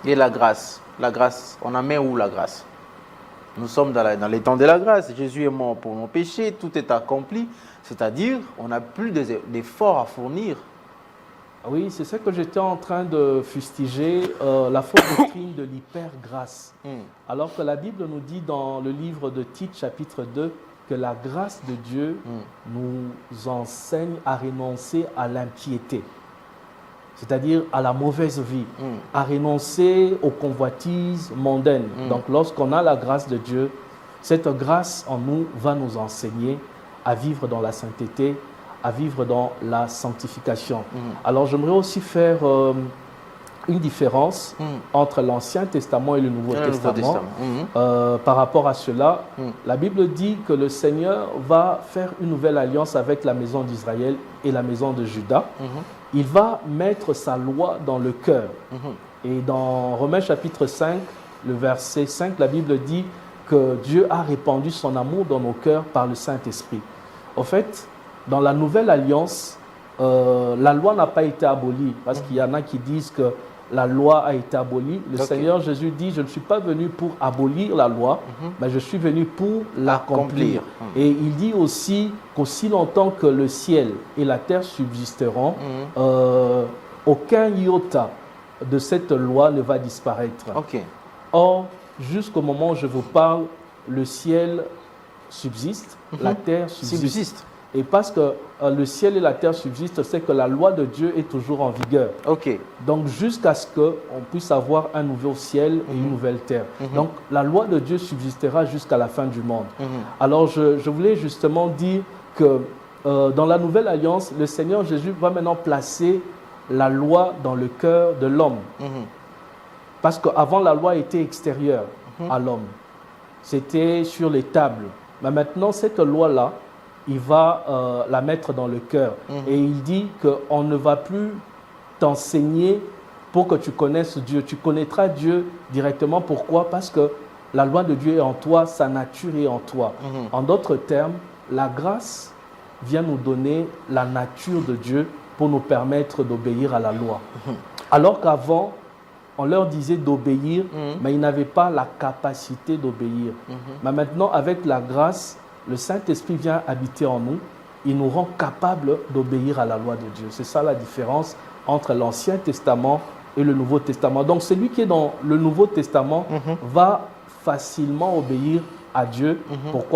Et la grâce, on en met où la grâce? Nous sommes dans les temps de la grâce. Jésus est mort pour nos péchés, tout est accompli. C'est-à-dire, on n'a plus d'efforts à fournir. Oui, c'est ça que j'étais en train de fustiger, la fausse doctrine de l'hyper-grâce. Alors que la Bible nous dit dans le livre de Tite, chapitre 2, que la grâce de Dieu nous enseigne à renoncer à l'impiété, c'est-à-dire à la mauvaise vie, à renoncer aux convoitises mondaines. Donc lorsqu'on a la grâce de Dieu, cette grâce en nous va nous enseigner à vivre dans la sainteté, à vivre dans la sanctification. Alors j'aimerais aussi faire une différence entre l'Ancien Testament et le Nouveau Testament. Par rapport à cela, la Bible dit que le Seigneur va faire une nouvelle alliance avec la maison d'Israël et la maison de Juda. Il va mettre sa loi dans le cœur. Et dans Romains chapitre 5, le verset 5, la Bible dit que Dieu a répandu son amour dans nos cœurs par le Saint-Esprit. En fait, dans la nouvelle alliance, la loi n'a pas été abolie, parce qu'il y en a qui disent que la loi a été abolie. Le Seigneur Jésus dit, je ne suis pas venu pour abolir la loi, mais je suis venu pour l'accomplir. Et il dit aussi qu'aussi longtemps que le ciel et la terre subsisteront, aucun iota de cette loi ne va disparaître. Or, jusqu'au moment où je vous parle, le ciel subsiste, la terre subsiste. Et parce que le ciel et la terre subsistent, c'est que la loi de Dieu est toujours en vigueur. Donc, jusqu'à ce qu'on puisse avoir un nouveau ciel et une nouvelle terre. Donc, la loi de Dieu subsistera jusqu'à la fin du monde. Alors, je voulais justement dire que dans la nouvelle alliance, le Seigneur Jésus va maintenant placer la loi dans le cœur de l'homme. Parce qu'avant, la loi était extérieure à l'homme. C'était sur les tables. Mais maintenant, cette loi-là, il va la mettre dans le cœur. Et il dit qu'on ne va plus t'enseigner pour que tu connaisses Dieu. Tu connaîtras Dieu directement. Pourquoi? Parce que la loi de Dieu est en toi, sa nature est en toi. En d'autres termes, la grâce vient nous donner la nature de Dieu pour nous permettre d'obéir à la loi. Alors qu'avant, on leur disait d'obéir, mais ils n'avaient pas la capacité d'obéir. Mais maintenant, avec la grâce, le Saint-Esprit vient habiter en nous. Il nous rend capables d'obéir à la loi de Dieu. C'est ça la différence entre l'Ancien Testament et le Nouveau Testament. Donc, celui qui est dans le Nouveau Testament va facilement obéir à Dieu. Pourquoi?